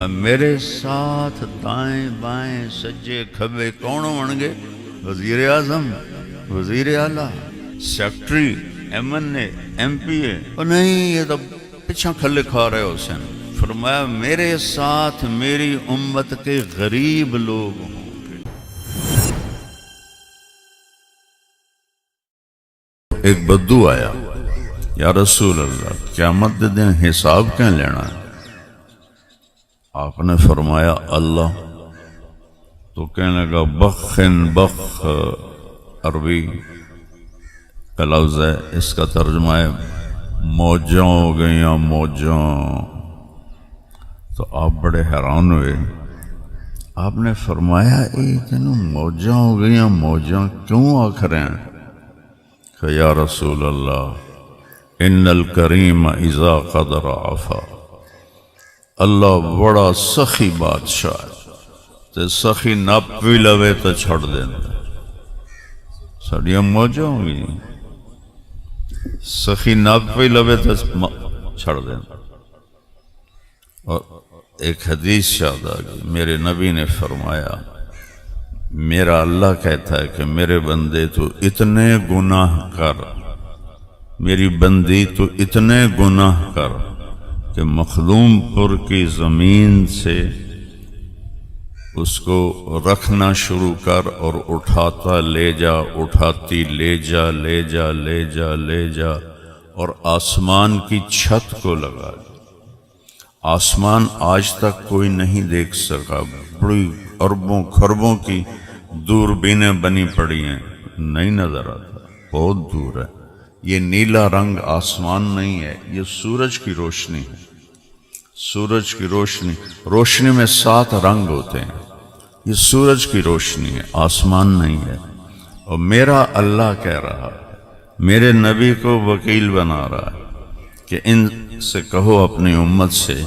میرے ساتھ دائیں بائیں سجے کھبے کون ہون گے؟ وزیر اعظم، وزیر اعلیٰ، سیکٹری، ایم این اے، ایم پی اے؟ اور نہیں، یہ تو پیچھا کھلے کھا رہے حسین۔ فرمایا میرے ساتھ میری امت کے غریب لوگ ہوں گے۔ ایک بدو آیا، یا رسول اللہ قیامت دے دن حساب کیا لینا ہے؟ آپ نے فرمایا اللہ۔ تو کہنے لگا بخن بخ عربی کا لفظ ہے، اس کا ترجمہ ہے موجاں ہو گئیاں موجاں۔ تو آپ بڑے حیران ہوئے۔ آپ نے فرمایا اے تینوں موجاں ہو گئیاں موجاں کیوں آکھ رہے ہیں؟ کہ یا رسول اللہ ان الکریم اذا قدر عفا، اللہ بڑا سخی بادشاہ ہے، تے سخی نپ بھی لوے تو چھڑ دینا۔ ساڑیاں موجاں ہوئی سخی نپ بھی لوے تو چھڑ دینا۔ اور ایک حدیث یاد آ گئی، میرے نبی نے فرمایا میرا اللہ کہتا ہے کہ میرے بندے تو اتنے گناہ کر، میری بندی تو اتنے گناہ کر کہ مخدوم پور کی زمین سے اس کو رکھنا شروع کر اور اٹھاتا لے جا، اٹھاتی لے جا لے جا لے جا لے جا، اور آسمان کی چھت کو لگا دے۔ آسمان آج تک کوئی نہیں دیکھ سکا، بڑی اربوں خربوں کی دوربینیں بنی پڑی ہیں، نہیں نظر آتا، بہت دور ہے۔ یہ نیلا رنگ آسمان نہیں ہے، یہ سورج کی روشنی ہے۔ سورج کی روشنی، روشنی میں 7 رنگ ہوتے ہیں، یہ سورج کی روشنی ہے، آسمان نہیں ہے۔ اور میرا اللہ کہہ رہا ہے، میرے نبی کو وکیل بنا رہا ہے کہ ان سے کہو اپنی امت سے،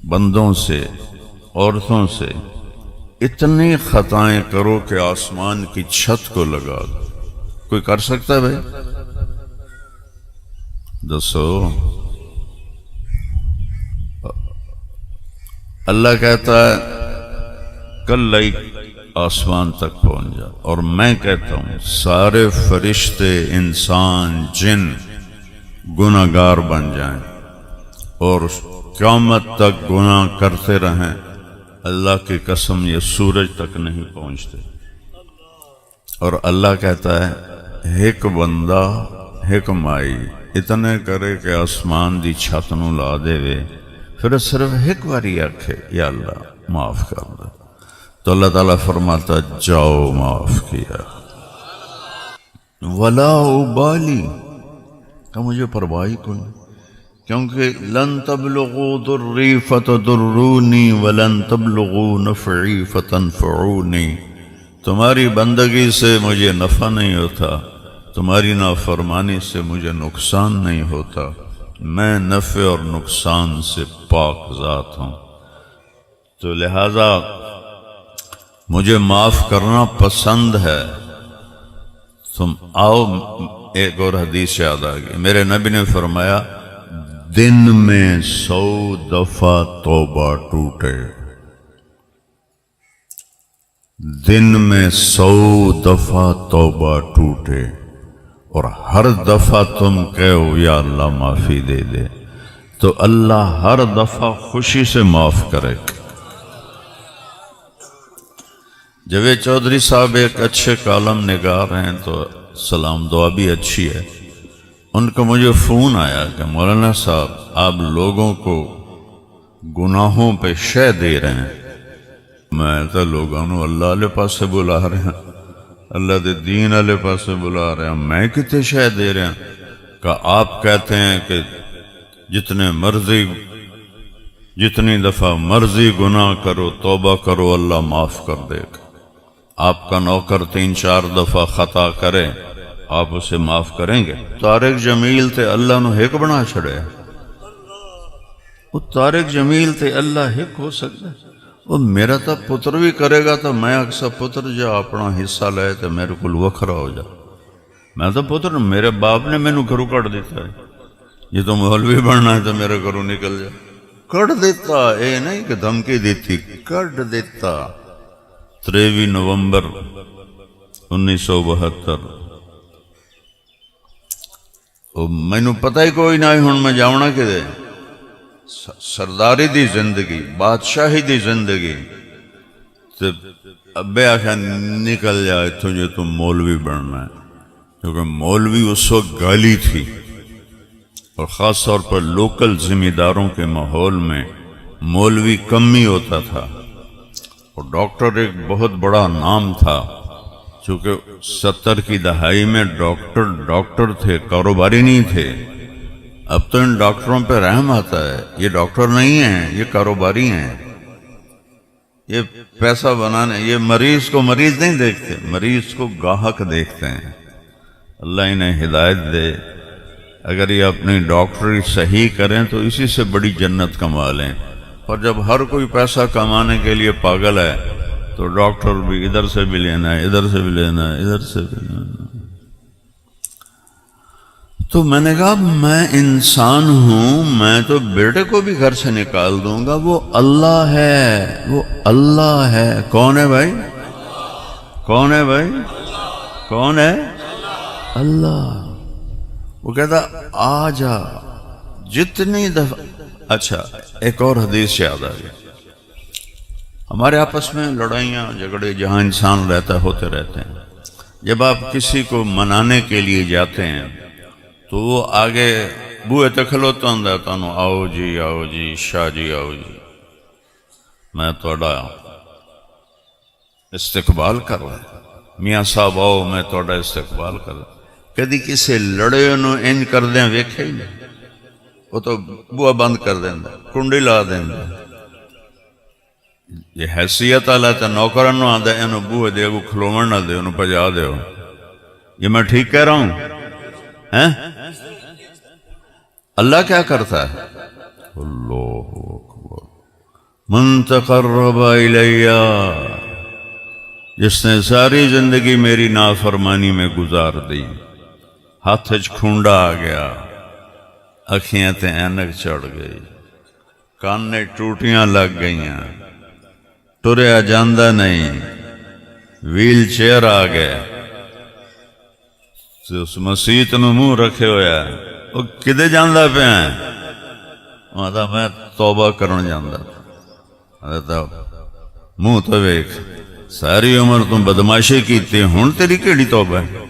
بندوں سے، عورتوں سے، اتنی خطائیں کرو کہ آسمان کی چھت کو لگا دو۔ کوئی کر سکتا ہے بھائی؟ دسو۔ اللہ کہتا ہے کل آسمان تک پہنچ جا، اور میں کہتا ہوں سارے فرشتے، انسان، جن گناہگار بن جائیں اور قیامت تک گناہ کرتے رہیں، اللہ کی قسم یہ سورج تک نہیں پہنچتے۔ اور اللہ کہتا ہے ایک بندہ ایک مائی اتنے کرے کہ آسمان دی چھت نو لا دے وے، پھر صرف ایک باری آکھے یا اللہ معاف کر دے، تو اللہ تعالیٰ فرماتا جاؤ معاف کیا، ولا ابالی، کہ مجھے پرواہ کوئی، کیونکہ لن تبلغوا ضری فتضرونی ولن تبلغوا نفعی فتنفعونی، تمہاری بندگی سے مجھے نفع نہیں ہوتا، تمہاری نافرمانی سے مجھے نقصان نہیں ہوتا، میں نفع اور نقصان سے پاک ذات ہوں، تو لہذا مجھے معاف کرنا پسند ہے۔ تم آؤ۔ ایک اور حدیث یاد آ گئی، میرے نبی نے فرمایا دن میں 100 دفعہ توبہ ٹوٹے، دن میں 100 دفعہ توبہ ٹوٹے، اور ہر دفعہ تم کہو یا اللہ معافی دے دے، تو اللہ ہر دفعہ خوشی سے معاف کرے گا۔ جاوید چودھری صاحب ایک اچھے کالم نگار ہیں، تو سلام دعا بھی اچھی ہے۔ ان کا مجھے فون آیا کہ مولانا صاحب آپ لوگوں کو گناہوں پہ شے دے رہے ہیں۔ میں تو لوگوں نے اللہ علیہ پاس سے بلا رہے ہیں، اللہ دے دین علیہ پاس سے بلا رہے ہیں، میں کتے شے دے رہے ہیں؟ کہ آپ کہتے ہیں کہ جتنے مرضی، جتنی دفعہ مرضی گناہ کرو توبہ کرو اللہ معاف کر دے گا۔ آپ کا نوکر 3-4 دفعہ خطا کرے آپ اسے معاف کریں گے؟ طارق جمیل تے اللہ نو ہک بنا چھڑے، وہ طارق جمیل تے اللہ ہک ہو سکتا ہے؟ وہ میرا تا پتر بھی کرے گا تو میں اکثر پتر جا اپنا حصہ لے تو میرے کو وکھرا ہو جا۔ میں تو پتر، میرے باپ نے میں نو گھروں کٹ دیتا ہے، یہ تو مولوی بننا ہے تو میرے گھروں نکل جا۔ کٹ دیتا، اے نہیں کہ دھمکی دیتی، کٹ دیتا۔ 23 نومبر 1972 مینوں پتہ ہی کوئی نہ ہن میں جاؤنا کدے، سرداری دی زندگی، بادشاہی دی زندگی، تے ابے آخیا نکل جا اتھوں جو تم مولوی بننا ہے، کیونکہ مولوی اس وقت گالی تھی، اور خاص طور پر لوکل ذمہ داروں کے ماحول میں مولوی کم ہی ہوتا تھا، اور ڈاکٹر ایک بہت بڑا نام تھا، چونکہ 70 کی دہائی میں ڈاکٹر تھے، کاروباری نہیں تھے۔ اب تو ان ڈاکٹروں پہ رحم آتا ہے، یہ ڈاکٹر نہیں ہیں، یہ کاروباری ہیں، یہ پیسہ بنانے، یہ مریض کو مریض نہیں دیکھتے، مریض کو گاہک دیکھتے ہیں۔ اللہ انہیں ہدایت دے، اگر یہ اپنی ڈاکٹری صحیح کریں تو اسی سے بڑی جنت کما لیں، اور جب ہر کوئی پیسہ کمانے کے لیے پاگل ہے تو ڈاکٹر بھی ادھر سے بھی لینا ہے، ادھر سے بھی لینا ہے، ادھر سے بھی لینا ہے۔ تو میں نے کہا میں انسان ہوں، میں تو بیٹے کو بھی گھر سے نکال دوں گا، وہ اللہ ہے، وہ اللہ ہے۔ کون ہے بھائی؟ کون ہے بھائی؟ کون ہے؟ اللہ۔ وہ کہتا آ جا جتنی دفعہ۔ اچھا ایک اور حدیث یاد آ گئی، ہمارے آپس میں لڑائیاں جھگڑے جہاں انسان رہتا ہوتے رہتے ہیں، جب آپ کسی کو منانے کے لیے جاتے ہیں تو وہ آگے بوئے تے کھلوتا ہوں تانوں آؤ جی شاہ جی آؤ جی، میں تھوڑا استقبال کر رہا ہوں، میاں صاحب آؤ میں تھوڑا استقبال کر رہا ہوں۔ کدی کسی لڑے انہوں انج کر دیں ویکھے ہی نہیں، وہ تو بوا بند کر دینا، کنڈی لا دینا۔ یہ حیثیت والا تے نوکرن نو آندا اینو بوئے دے کو کھلوون نہ دے، انہوں پجا دیو۔ یہ میں ٹھیک کہہ رہا ہوں؟ اللہ کیا کرتا ہے؟ اللہ اکبر، من تقرب الیہ، جس نے ساری زندگی میری نافرمانی میں گزار دی، ہاتھ کھونڈا آ گیا، اکھیاں تے اینک چڑھ گئی، کانے ٹوٹیاں لگ گئیاں، ٹریا جاندہ نہیں، ویل چیئر آ گیا، اس مسیت نو منہ رکھے ہویا ہے، وہ کدے جاندہ پہ ہیں؟ وہاں تھا میں توبہ کرن جاندہ تھا، منہ تو ویک ساری عمر تم بدماشی کیتی، ہن تیری کیڑی توبہ ہے؟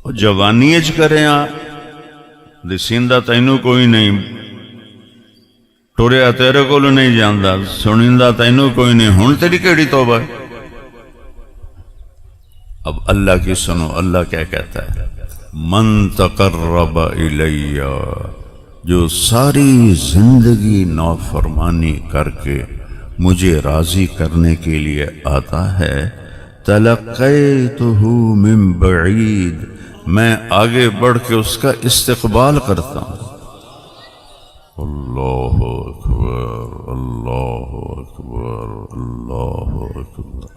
وہ جوانی اچ کرے آ دسیندہ تینوں کوئی نہیں، ٹوریا تیرے کولو نہیں جاندہ، سنیندہ تینوں کوئی نہیں، ہن تیری کیڑی توبہ ہے؟ اب اللہ کی سنو، اللہ کیا کہتا ہے؟ من تقرب الیہ، جو ساری زندگی نافرمانی کر کے مجھے راضی کرنے کے لیے آتا ہے، تلقیتہ من بعید، میں آگے بڑھ کے اس کا استقبال کرتا ہوں۔ اللہ اکبر، اللہ اکبر، اللہ اکبر،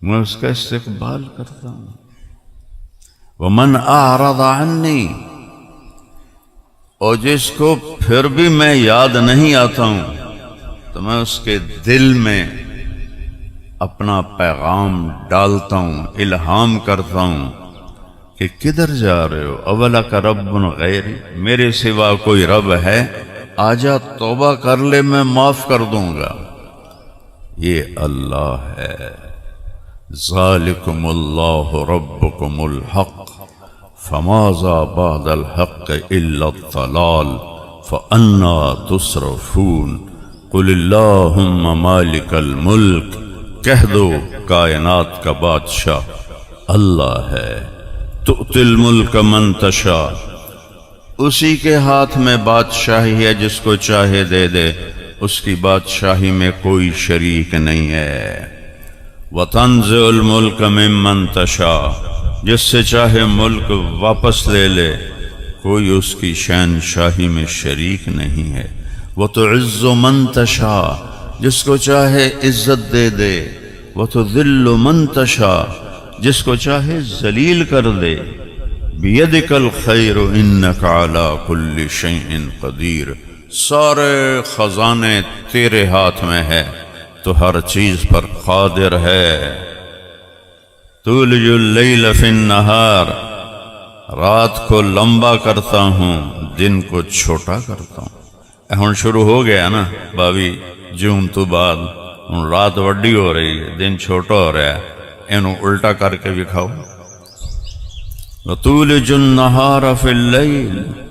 میں اس کا استقبال کرتا ہوں۔ ومن اعرض عنی، اور جس کو پھر بھی میں یاد نہیں آتا ہوں تو میں اس کے دل میں اپنا پیغام ڈالتا ہوں، الہام کرتا ہوں کہ کدھر جا رہے ہو؟ اولک رب غیری، میرے سوا کوئی رب ہے؟ آجا توبہ کر لے، میں معاف کر دوں گا۔ یہ اللہ ہے۔ ذالکم اللہ ربکم الحق فماذا بعد الحق الا الضلال فانا تصرفون قل اللہم مالک الملک، کہہ دو کائنات کا بادشاہ اللہ ہے، تؤتی الملک من تشاء، اسی کے ہاتھ میں بادشاہی ہے، جس کو چاہے دے دے، اس کی بادشاہی میں کوئی شریک نہیں ہے۔ وَتَنزِعُ الْمُلْكَ مِمَّن تَشَاءُ، جس سے چاہے ملک واپس لے لے، کوئی اس کی شہنشاہی میں شریک نہیں ہے۔ وَتُعِزُّ مَن تَشَاءُ، جس کو چاہے عزت دے دے۔ وَتُذِلُّ مَن تَشَاءُ، جس کو چاہے ذلیل کر دے۔ بِيَدِكَ الْخَيْرُ إِنَّكَ عَلَى كُلِّ شَيْءٍ قَدِيرٌ، سارے خزانے تیرے ہاتھ میں ہے، تو ہر چیز پر قادر ہے۔ تولج اللیل فی النہار، رات کو لمبا کرتا ہوں، دن کو چھوٹا کرتا ہوں۔ ہن شروع ہو گیا نا باوی جون تو بعد، ہن رات وڈی ہو رہی ہے، دن چھوٹا ہو رہا ہے، انہوں الٹا کر کے دکھاؤ۔ وَتُولِجُ النَّهَارَ فِي اللَّيْلِ،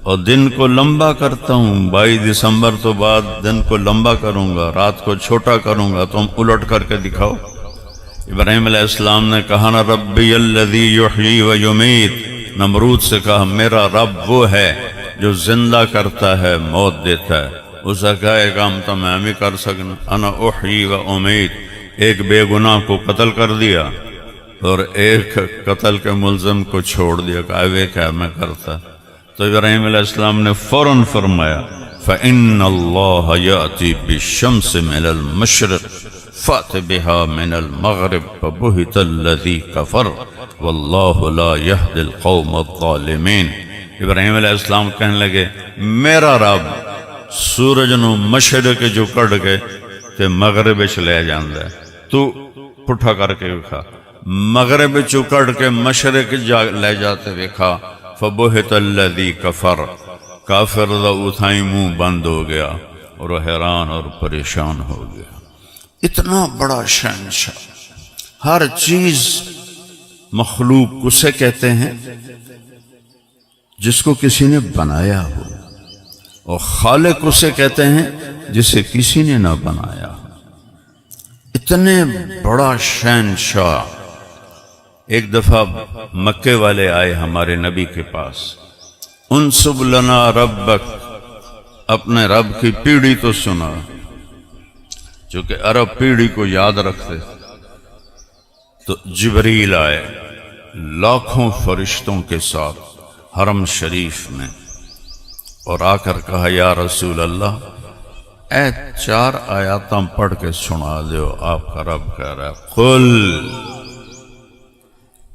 اور دن کو لمبا کرتا ہوں، 22 دسمبر تو بعد دن کو لمبا کروں گا، رات کو چھوٹا کروں گا، تم الٹ کر کے دکھاؤ۔ ابراہیم علیہ السلام نے کہا نا ربی الذی یحیی و یمیت، نمرود سے کہا میرا رب وہ ہے جو زندہ کرتا ہے موت دیتا ہے۔ اس نے کہا ایک کام تو میں بھی کر سکنا، انا احیی و امیت، ایک بے گناہ کو قتل کر دیا اور ایک قتل کے ملزم کو چھوڑ دیا، کہا وہ کیا میں کرتا۔ تو ابراہیم علیہ السلام نے فوراً فرمایا فَإِنَّ اللَّهَ يَأْتِي بِالشَّمْسِ مِنَ الْمَشْرِقِ فَأْتِ بِهَا مِنَ الْمَغْرِبِ فَبُهِتَ الَّذِي كَفَرَ وَاللَّهُ لَا يَهْدِي الْقَوْمَ الظَّالِمِينَ۔ ابراہیم علیہ السلام کہنے لگے میرا رب سورج نو مشرق جو کڑ کے تے مغرب وچ لے جاندا ہے، تو پٹھا کر کے وکھا، مغرب چو کڑ کے مشرق لے جاتے وکھا۔ فبہت الذی کفر، کافر دا اتھائی منہ بند ہو گیا اور حیران اور پریشان ہو گیا۔ اتنا بڑا شہنشاہ، ہر چیز مخلوق اسے کہتے ہیں جس کو کسی نے بنایا ہو، اور خالق اسے کہتے ہیں جسے کسی نے نہ بنایا ہو۔ اتنے بڑا شہنشاہ۔ ایک دفعہ مکے والے آئے ہمارے نبی کے پاس، انصب لنا ربک، اپنے رب کی پیڑھی تو سنا، چونکہ عرب پیڑھی کو یاد رکھتے۔ تو جبریل آئے لاکھوں فرشتوں کے ساتھ حرم شریف میں، اور آ کر کہا یا رسول اللہ اے 4 آیاتاں پڑھ کے سنا دیو، آپ کا رب کہہ رہا ہے قل،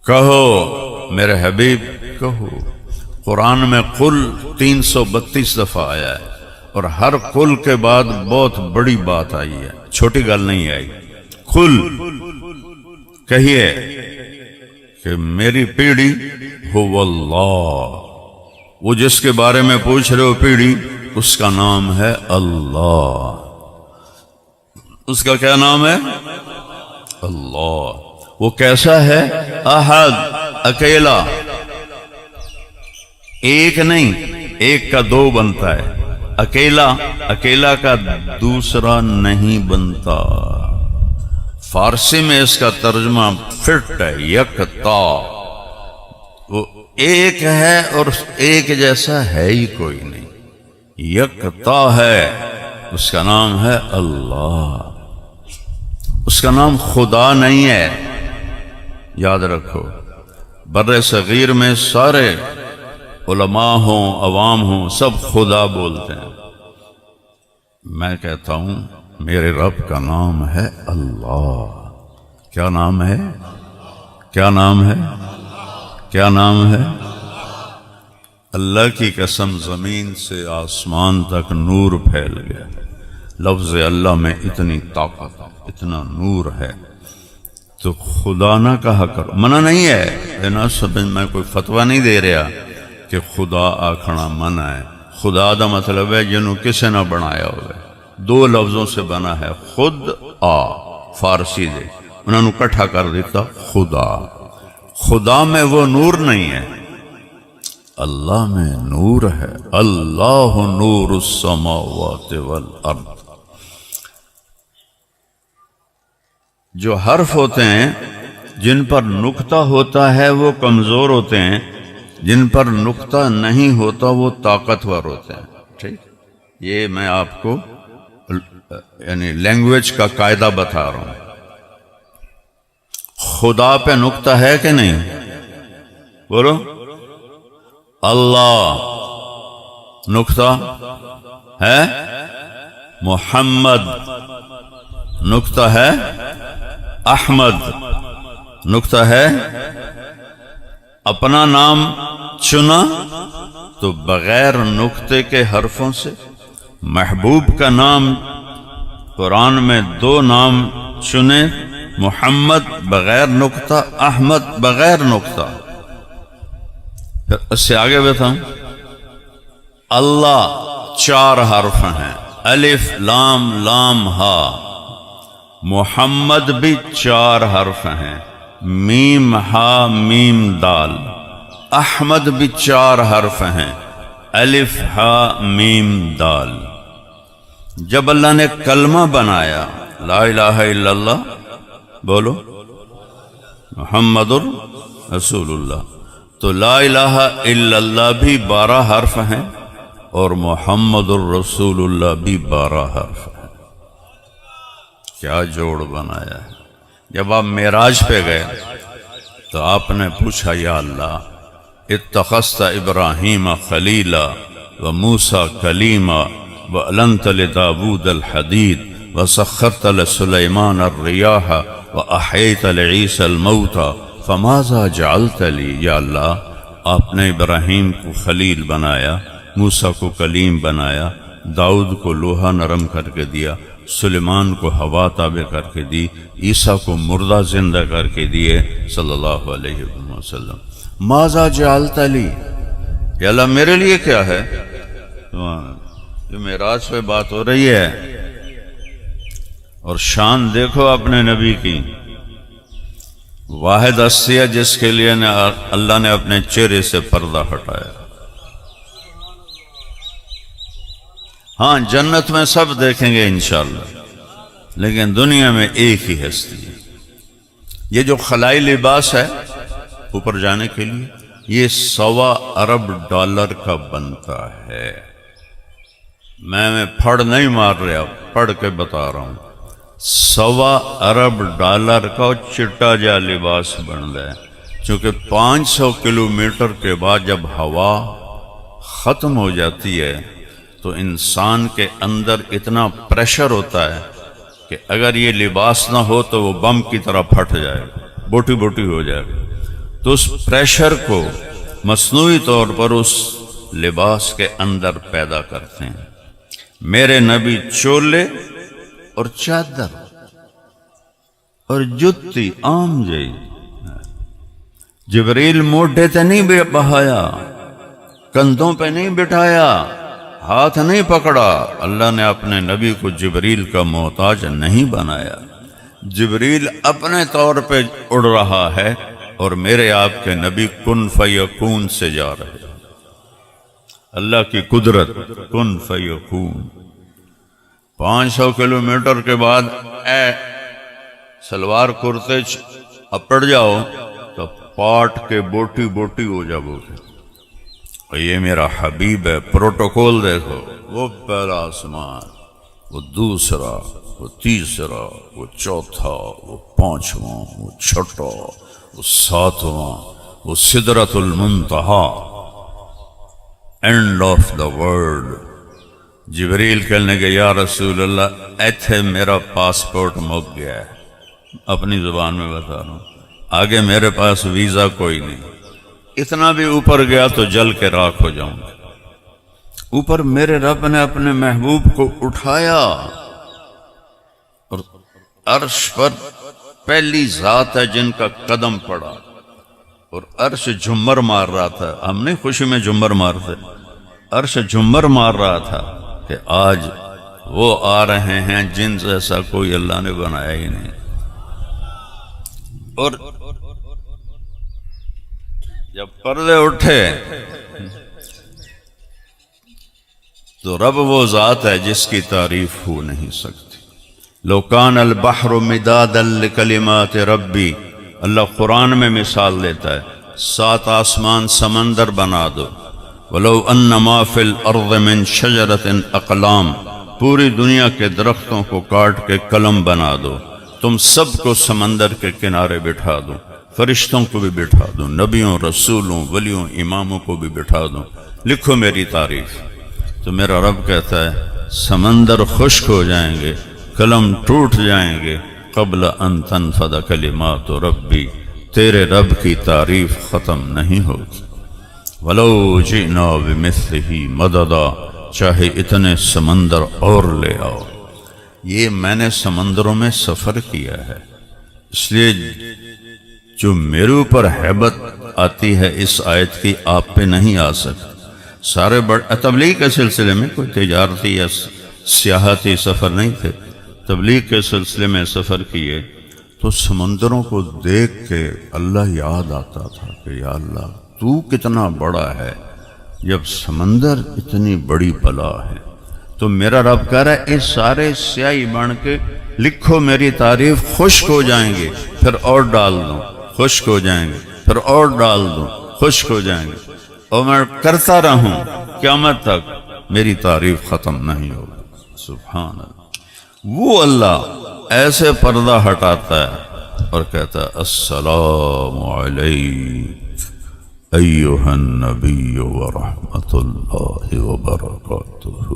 کہو میرے حبیب کہو۔ قرآن میں قل 332 دفعہ آیا ہے، اور ہر قل کے بعد بہت بڑی بات آئی ہے، چھوٹی گل نہیں آئی۔ قل کہیے کہ میری پیڑھی هو اللہ، وہ جس کے بارے میں پوچھ رہے ہو پیڑھی، اس کا نام ہے اللہ۔ اس کا کیا نام ہے؟ اللہ۔ وہ کیسا ہے؟ احد، اکیلا، ایک نہیں، ایک کا 2 بنتا ہے، اکیلا، اکیلا کا دوسرا نہیں بنتا۔ فارسی میں اس کا ترجمہ فٹ ہے، یکتا، وہ ایک ہے اور ایک جیسا ہے ہی کوئی نہیں، یکتا ہے، اس کا نام ہے اللہ۔ اس کا نام خدا نہیں ہے، یاد رکھو۔ بر صغیر میں سارے علماء ہوں عوام ہوں سب خدا بولتے ہیں، میں کہتا ہوں میرے رب کا نام ہے اللہ۔ کیا نام ہے؟ کیا نام ہے؟ کیا نام ہے؟ اللہ کی قسم زمین سے آسمان تک نور پھیل گیا، لفظ اللہ میں اتنی طاقت، اتنا نور ہے، تو خدا نہ کہا کرو۔ منع نہیں ہے، نہ سمجھ، میں کوئی فتویٰ نہیں دے رہا کہ خدا آکھنا منع ہے۔ خدا دا مطلب ہے جنہوں کسے نہ بنایا ہوئے، 2 لفظوں سے بنا ہے، خود آ، فارسی دے انہوں نے کٹھا کر دیتا خدا۔ خدا میں وہ نور نہیں ہے، اللہ میں نور ہے۔ اللہ نور السماوات والارض۔ جو حرف ہوتے ہیں جن پر نقطہ ہوتا ہے وہ کمزور ہوتے ہیں، جن پر نقطہ نہیں ہوتا وہ طاقتور ہوتے ہیں۔ ٹھیک، یہ میں آپ کو یعنی لینگویج کا قاعدہ بتا رہا ہوں۔ خدا پہ نقطہ ہے کہ نہیں؟ بولو۔ اللہ نقطہ ہے، محمد نقطہ ہے، احمد نقطہ ہے۔ اپنا نام چنا تو بغیر نقطے کے حرفوں سے محبوب کا نام قرآن میں 2 نام چنے، محمد بغیر نقطہ، احمد بغیر نقطہ. پھر اس سے آگے بتاؤں، اللہ 4 حرف ہیں، الف لام لام ہا. محمد بھی 4 حرف ہیں، میم ہا میم دال. احمد بھی 4 حرف ہیں، الف ہا میم دال. جب اللہ نے کلمہ بنایا لا الہ الا اللہ، بولو محمد رسول اللہ، تو لا الہ الا اللہ بھی 12 حرف ہیں اور محمد الرسول اللہ بھی 12 حرف ہیں. کیا جوڑ بنایا ہے. جب آپ معراج پہ گئے تو آپ نے پوچھا یا اللہ اتخذت ابراہیم خلیلا و موسیٰ کلیما وَأَلَنْتَ لِدَاوُودَ الْحَدِيدَ وَسَخَّرْتَ لِسُلَيْمَانَ الرِّيَاحَ وَأَحْيَيْتَ لِعِيسَى الْمَوْتَى فَمَاذَا جَعَلْتَ لِي. یا اللہ آپ نے ابراہیم کو خلیل بنایا، موسیٰ کو کلیم بنایا، داؤد کو لوہا نرم کر کے دیا، سلیمان کو ہوا تابع کر کے دی، عیسیٰ کو مردہ زندہ کر کے دیے صلی اللہ علیہ وسلم. ماذا جعلت لی، یا اللہ میرے لیے کیا ہے. یہ معراج پہ بات ہو رہی ہے. اور شان دیکھو اپنے نبی کی، واحد ہستی ہے جس کے لیے اللہ نے اپنے چہرے سے پردہ ہٹایا. ہاں جنت میں سب دیکھیں گے انشاءاللہ، لیکن دنیا میں ایک ہی ہستی ہے. یہ جو خلائی لباس ہے اوپر جانے کے لیے، یہ $1.25 ارب کا بنتا ہے. میں پھڑ نہیں مار رہا، پڑھ کے بتا رہا ہوں. $1.25 ارب کا چٹا جا لباس بن رہا ہے. چونکہ 500 کلومیٹر کے بعد جب ہوا ختم ہو جاتی ہے تو انسان کے اندر اتنا پریشر ہوتا ہے کہ اگر یہ لباس نہ ہو تو وہ بم کی طرح پھٹ جائے گا، بوٹی بوٹی ہو جائے گا. تو اس پریشر کو مصنوعی طور پر اس لباس کے اندر پیدا کرتے ہیں. میرے نبی چولے اور چادر اور جتی عام جائی. جبریل موڈے تے نہیں بہایا، کندھوں پہ نہیں بٹھایا، ہاتھ نہیں پکڑا. اللہ نے اپنے نبی کو جبریل کا محتاج نہیں بنایا. جبریل اپنے طور پہ اڑ رہا ہے اور میرے آپ کے نبی کن فیکون سے جا رہے ہیں. اللہ کی قدرت کن فیکون. 500 کلومیٹر کے بعد اے سلوار کرتے اپڑ جاؤ تو پاٹ کے بوٹی بوٹی ہو جاؤ گے. یہ میرا حبیب ہے. پروٹوکول دیکھو، وہ پہلا آسمان، وہ دوسرا، وہ تیسرا، وہ چوتھا، وہ 5واں، وہ چھٹا، وہ 7واں، وہ سدرۃ المنتہا، اینڈ آف دا ورلڈ. جبریل کہنے کہ یا رسول اللہ ایتھے میرا پاسپورٹ مک گیا ہے. اپنی زبان میں بتا رہا ہوں، آگے میرے پاس ویزا کوئی نہیں. اتنا بھی اوپر گیا تو جل کے راکھ ہو جاؤں گا. اوپر میرے رب نے اپنے محبوب کو اٹھایا اور عرش پر پہلی ذات ہے جن کا قدم پڑا اور عرش جھمر مار رہا تھا. ہم نہیں خوشی میں جھمر مارتے، عرش جھمر مار رہا تھا کہ آج وہ آ رہے ہیں جن جیسا کوئی اللہ نے بنایا ہی نہیں. اور جب پردے اٹھے تو رب وہ ذات ہے جس کی تعریف ہو نہیں سکتی. لو کان البحر مدادا لکلمات ربی، اللہ قرآن میں مثال دیتا ہے. 7 آسمان سمندر بنا دو. ولو ان ما فی الارض من شجرۃ اقلام، پوری دنیا کے درختوں کو کاٹ کے قلم بنا دو. تم سب کو سمندر کے کنارے بٹھا دو، فرشتوں کو بھی بٹھا دو، نبیوں، رسولوں، ولیوں، اماموں کو بھی بٹھا دو، لکھو میری تعریف. تو میرا رب کہتا ہے سمندر خشک ہو جائیں گے، قلم ٹوٹ جائیں گے، قبل ان تنفد کلمات ربی، تیرے رب کی تعریف ختم نہیں ہوگی. ولو جئنا بمثلہ مددا، چاہے اتنے سمندر اور لے آؤ. یہ میں نے سمندروں میں سفر کیا ہے، اس لیے جو میرے اوپر ہیبت آتی ہے اس آیت کی آپ پہ نہیں آ سکتی. سارے تبلیغ کے سلسلے میں کوئی تجارتی یا سیاحتی سفر نہیں تھے. تبلیغ کے سلسلے میں سفر کیے تو سمندروں کو دیکھ کے اللہ یاد آتا تھا کہ یا اللہ تو کتنا بڑا ہے جب سمندر اتنی بڑی بلا ہے. تو میرا رب کہہ رہا ہے اس سارے سیاہی بن کے لکھو میری تعریف، خشک ہو جائیں گے پھر اور ڈال دوں، خشک ہو جائیں گے پھر اور ڈال دوں، خشک ہو جائیں گے، اور میں کرتا رہوں قیامت تک میری تعریف ختم نہیں ہوگی. سبحان اللہ. وہ اللہ ایسے پردہ ہٹاتا ہے اور کہتا ہے السلام علیک ایھا النبی ورحمۃ اللہ وبرکاتہ.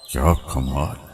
کیا کمال.